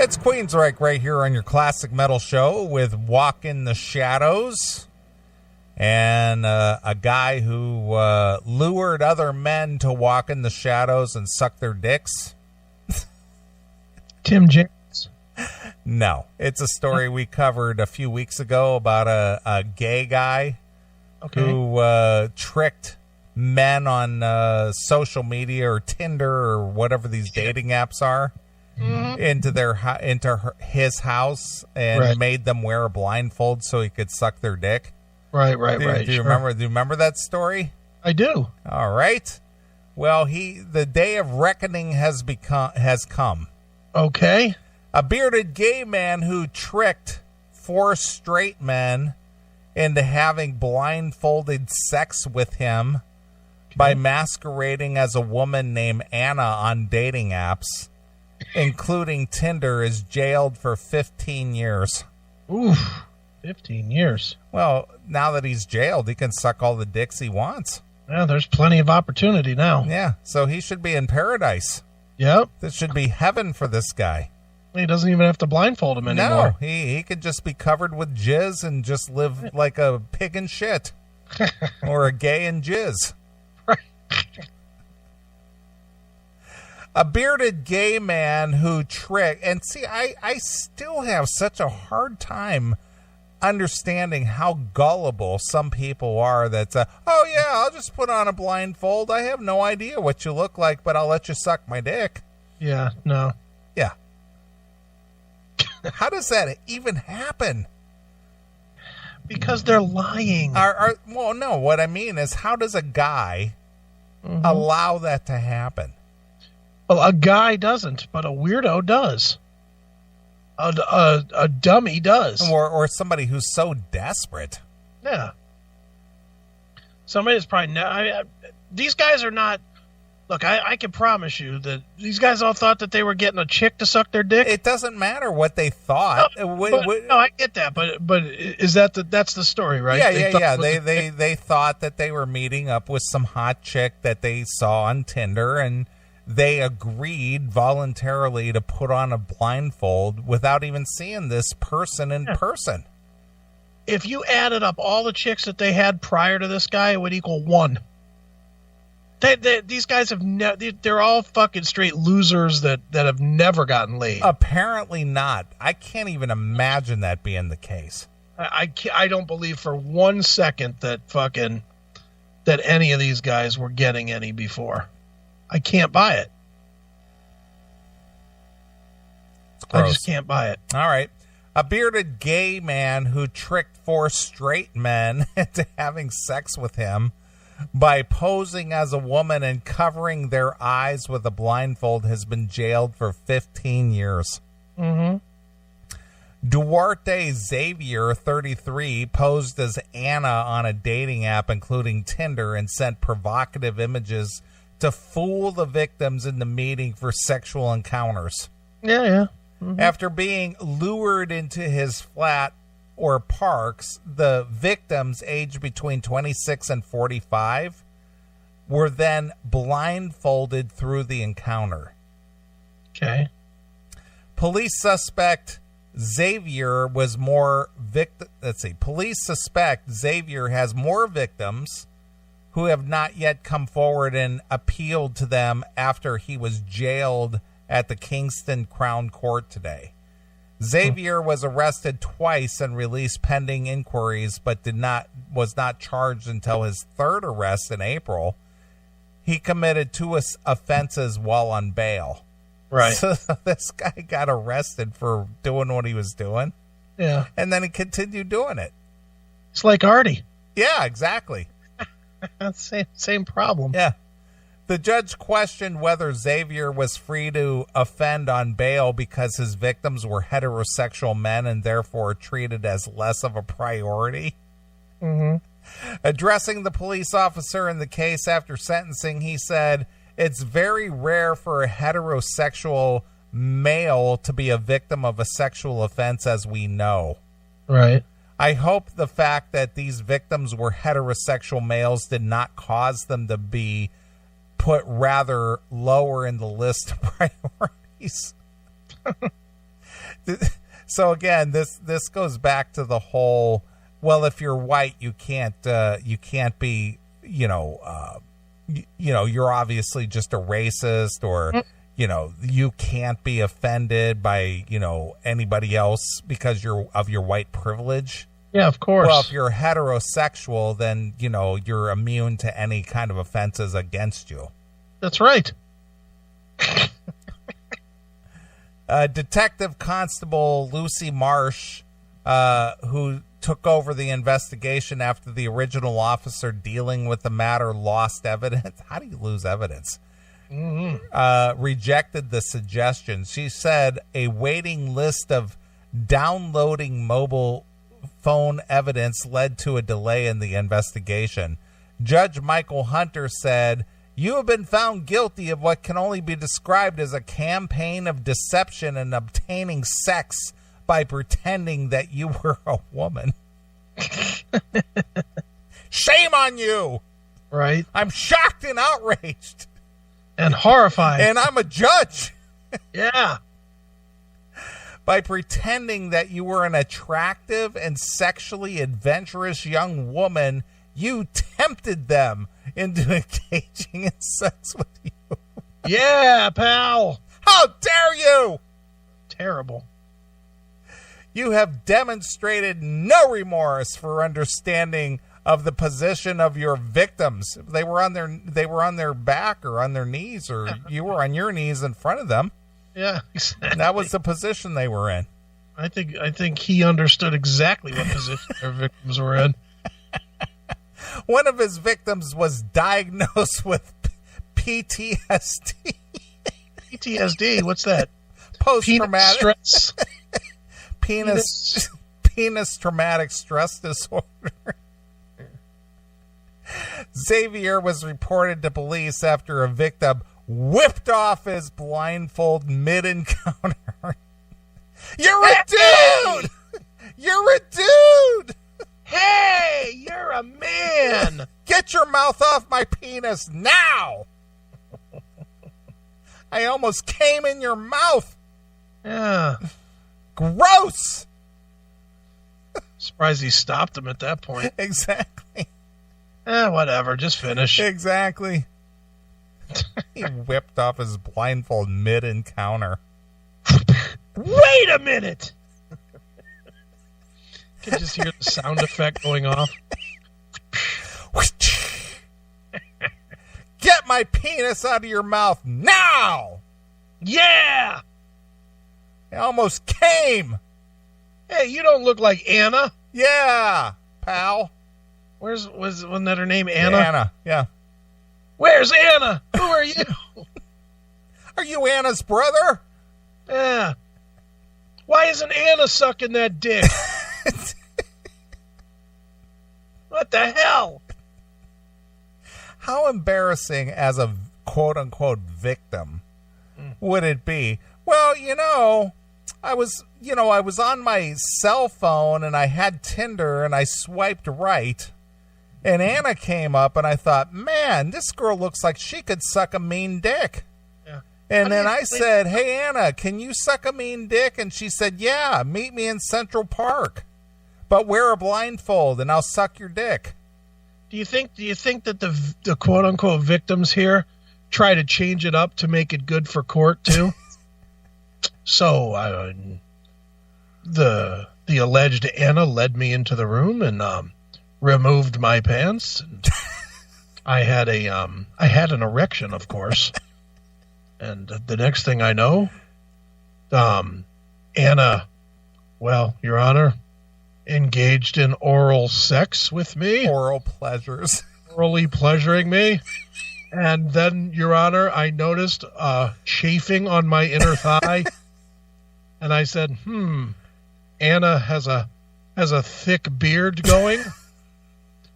It's Queensryche right here on your classic metal show with Walk in the Shadows. And a guy who lured other men to walk in the shadows and suck their dicks. Tim James? No. It's a story we covered a few weeks ago about a gay guy who tricked men on social media or Tinder or whatever these dating apps are. Into his house and made them wear a blindfold so he could suck their dick. Right. Do you remember that story? I do. All right. Well, the day of reckoning has come. Okay. A bearded gay man who tricked 4 straight men into having blindfolded sex with him by masquerading as a woman named Anna on dating apps, including Tinder, is jailed for 15 years. Oof, 15 years. Well, now that he's jailed, he can suck all the dicks he wants. Yeah, there's plenty of opportunity now. Yeah, so he should be in paradise. Yep. This should be heaven for this guy. He doesn't even have to blindfold him anymore. No, he could just be covered with jizz and just live like a pig in shit. Or a gay in jizz. A bearded gay man who tricked... And see, I still have such a hard time understanding how gullible some people are that, oh yeah, I'll just put on a blindfold. I have no idea what you look like, but I'll let you suck my dick. Yeah, no. Yeah. How does that even happen? Because they're lying. Well, no, what I mean is, how does a guy allow that to happen? Well, a guy doesn't, but a weirdo does. A dummy does. Or somebody who's so desperate. Yeah. Somebody is probably... these guys are not... Look, I can promise you that these guys all thought that they were getting a chick to suck their dick. It doesn't matter what they thought. No, I get that, but is that's the story, right? Yeah. They thought that they were meeting up with some hot chick that they saw on Tinder, and they agreed voluntarily to put on a blindfold without even seeing this person in person. If you added up all the chicks that they had prior to this guy, it would equal 1. These guys they're all fucking straight losers that have never gotten laid. Apparently not. I can't even imagine that being the case. I don't believe for 1 second that any of these guys were getting any before. I can't buy it. I just can't buy it. All right. A bearded gay man who tricked 4 straight men into having sex with him by posing as a woman and covering their eyes with a blindfold has been jailed for 15 years. Duarte Xavier, 33, posed as Anna on a dating app, including Tinder, and sent provocative images to fool the victims into meeting for sexual encounters. Yeah. After being lured into his flat or parks, the victims, aged between 26 and 45, were then blindfolded through the encounter. Okay. Police suspect Xavier was more Police suspect Xavier has more victims who have not yet come forward and appealed to them after he was jailed at the Kingston Crown Court today. Xavier was arrested twice and released pending inquiries, but was not charged until his 3rd arrest in April. He committed 2 offenses while on bail. Right. So this guy got arrested for doing what he was doing. Yeah. And then he continued doing it. It's like Artie. Yeah, exactly. Same problem. Yeah. The judge questioned whether Xavier was free to offend on bail because his victims were heterosexual men and therefore treated as less of a priority. Addressing the police officer in the case after sentencing, he said, "It's very rare for a heterosexual male to be a victim of a sexual offense, as we know. Right. I hope the fact that these victims were heterosexual males did not cause them to be put rather lower in the list of priorities." So again, this goes back to the whole, well, if you're white, you can't be, you're obviously just a racist, or, you can't be offended by, anybody else because of your white privilege. Yeah, of course. Well, if you're heterosexual, then, you're immune to any kind of offenses against you. That's right. Detective Constable Lucy Marsh, who took over the investigation after the original officer dealing with the matter lost evidence. How do you lose evidence? Rejected the suggestion. She said a waiting list of downloading mobile phone evidence led to a delay in the investigation. Judge Michael Hunter said, "You have been found guilty of what can only be described as a campaign of deception and obtaining sex by pretending that you were a woman." Shame on you. Right. I'm shocked and outraged. And horrified. And I'm a judge. Yeah. By pretending that you were an attractive and sexually adventurous young woman, you tempted them into engaging in sex with you. Yeah, pal. How dare you? Terrible. You have demonstrated no remorse for understanding of the position of your victims. They were on their back or on their knees, or you were on your knees in front of them. Yeah, exactly. That was the position they were in. I think he understood exactly what position their victims were in. One of his victims was diagnosed with PTSD. PTSD? What's that? Post-traumatic stress. penis traumatic stress disorder. Xavier was reported to police after a victim whipped off his blindfold mid-encounter. You're a dude! You're a dude! Hey, you're a man! Get your mouth off my penis now! I almost came in your mouth. Yeah. Gross! Surprised he stopped him at that point. Exactly. Whatever, just finish. Exactly. He whipped off his blindfold mid-encounter. Wait a minute! You can just hear the sound effect going off. Get my penis out of your mouth now! Yeah! I almost came! Hey, you don't look like Anna. Yeah, pal. Wasn't that her name, Anna? Anna, yeah. Where's Anna? Who are you? Are you Anna's brother? Yeah. Why isn't Anna sucking that dick? What the hell? How embarrassing as a quote-unquote victim would it be? Well, I was on my cell phone and I had Tinder and I swiped right. And Anna came up and I thought, man, this girl looks like she could suck a mean dick. Yeah. And then I said, hey, Anna, can you suck a mean dick? And she said, yeah, meet me in Central Park. But wear a blindfold and I'll suck your dick. Do you think that the quote unquote victims here try to change it up to make it good for court too? So the alleged Anna led me into the room and removed my pants. And I had an erection, of course. And the next thing I know, Anna, well, Your Honor, engaged in oral sex with me. Oral pleasures. Orally pleasuring me. And then, Your Honor, I noticed chafing on my inner thigh. And I said, Anna has a thick beard going.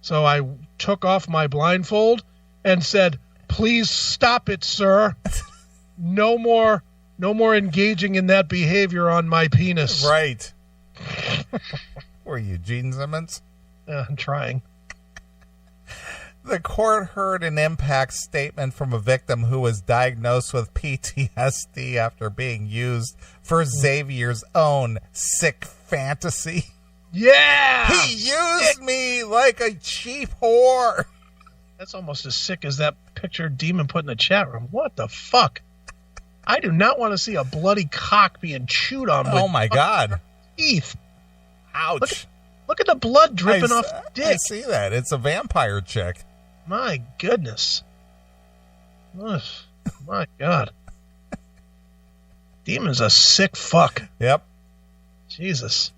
So I took off my blindfold and said, please stop it, sir. No more engaging in that behavior on my penis. Right. Were you Gene Simmons? I'm trying. The court heard an impact statement from a victim who was diagnosed with PTSD after being used for Xavier's own sick fantasy. Yeah! He used me like a cheap whore. That's almost as sick as that picture Demon put in the chat room. What the fuck? I do not want to see a bloody cock being chewed on with my God. Teeth. Ouch. Look at the blood dripping off the dick. I see that. It's a vampire chick. My goodness. Ugh, my God. Demon's a sick fuck. Yep. Jesus.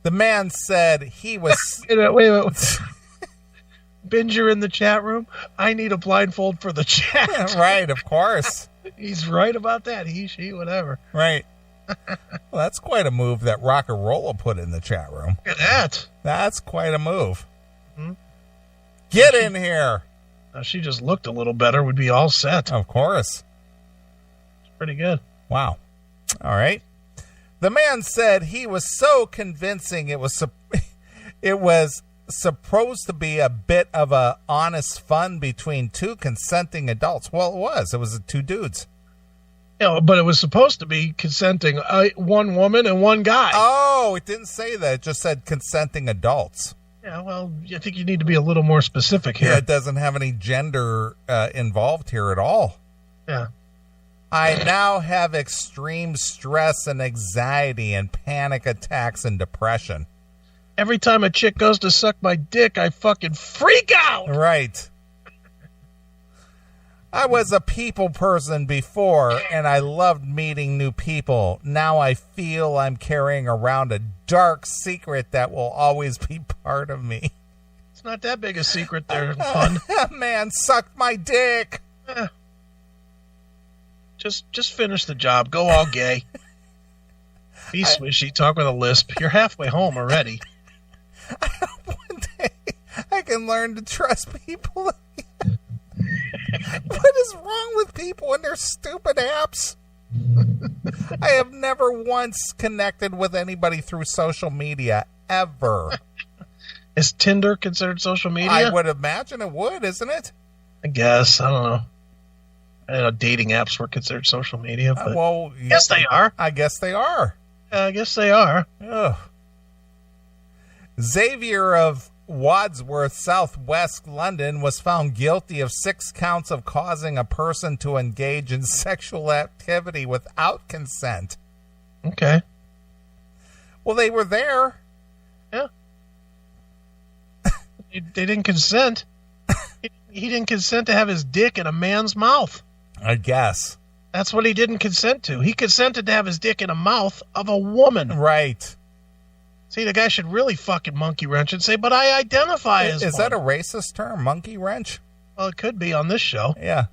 The man said he was... Wait. Binger in the chat room. I need a blindfold for the chat. Right, of course. He's right about that. He, she, whatever. Right. Well, that's quite a move that Rock'n'Rolla put in the chat room. Look at that. That's quite a move. Mm-hmm. Get in here. Now, she just looked a little better. Would be all set. Of course. It's pretty good. Wow. All right. The man said he was so convincing it was supposed to be a bit of a honest fun between two consenting adults. Well, it was. It was two dudes. Yeah, but it was supposed to be consenting one woman and one guy. Oh, it didn't say that. It just said consenting adults. Yeah, well, I think you need to be a little more specific here. Yeah, it doesn't have any gender involved here at all. Yeah. I now have extreme stress and anxiety and panic attacks and depression. Every time a chick goes to suck my dick, I fucking freak out. Right. I was a people person before, and I loved meeting new people. Now I feel I'm carrying around a dark secret that will always be part of me. It's not that big a secret there, fun. Man sucked my dick. Just finish the job. Go all gay. Be swishy. Talk with a lisp. You're halfway home already. I hope one day I can learn to trust people. What is wrong with people and their stupid apps? I have never once connected with anybody through social media, ever. Is Tinder considered social media? I would imagine it would, isn't it? I guess. I don't know. I know dating apps were considered social media. But well, yes, they are. I guess they are. I guess they are. Ugh. Xavier of Wadsworth, southwest London, was found guilty of 6 counts of causing a person to engage in sexual activity without consent. Okay. Well, they were there. Yeah. They didn't consent. He didn't consent to have his dick in a man's mouth. I guess. That's what he didn't consent to. He consented to have his dick in a mouth of a woman. Right. See, the guy should really fucking monkey wrench and say, but I identify as Is one. that a racist term, monkey wrench? Well, it could be on this show. Yeah.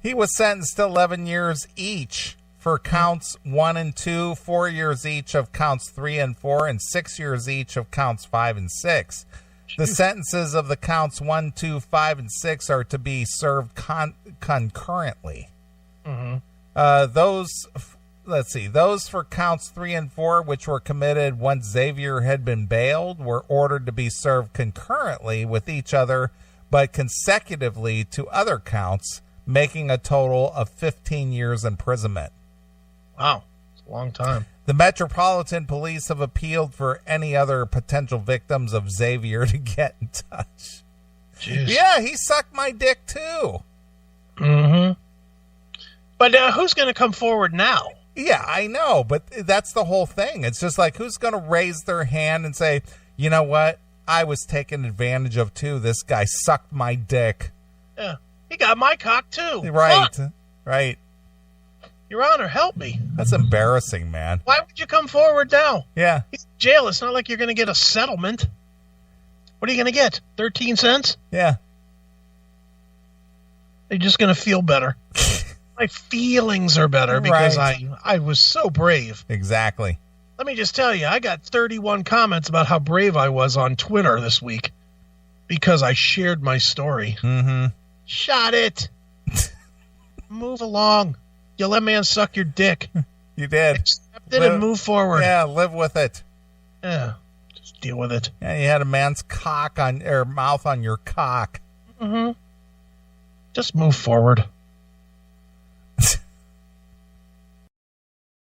He was sentenced to 11 years each for counts 1 and 2, 4 years each of counts 3 and 4, and 6 years each of counts 5 and 6. The sentences of the counts 1, 2, 5, and 6 are to be served concurrently. Mm-hmm. Those for counts 3 and 4, which were committed once Xavier had been bailed, were ordered to be served concurrently with each other, but consecutively to other counts, making a total of 15 years imprisonment. Wow. It's a long time. The Metropolitan Police have appealed for any other potential victims of Xavier to get in touch. Jeez. Yeah, he sucked my dick too. Mm-hmm. But who's going to come forward now? Yeah, I know, but that's the whole thing. It's just like, who's going to raise their hand and say, you know what? I was taken advantage of too. This guy sucked my dick. Yeah. He got my cock too. Right. Fuck. Right. Your Honor, help me. That's embarrassing, man. Why would you come forward now? Yeah. He's in jail. It's not like you're going to get a settlement. What are you going to get? 13 cents? Yeah. You're just going to feel better. My feelings are better because Right. I was so brave. Exactly. Let me just tell you, I got 31 comments about how brave I was on Twitter this week because I shared my story. Mm-hmm. Shot it. Move along. You let man suck your dick. You did. Accept it and move forward. Yeah, live with it. Yeah. Just Deal with it. Yeah, you had a man's mouth on your cock. Mm-hmm. Just move forward.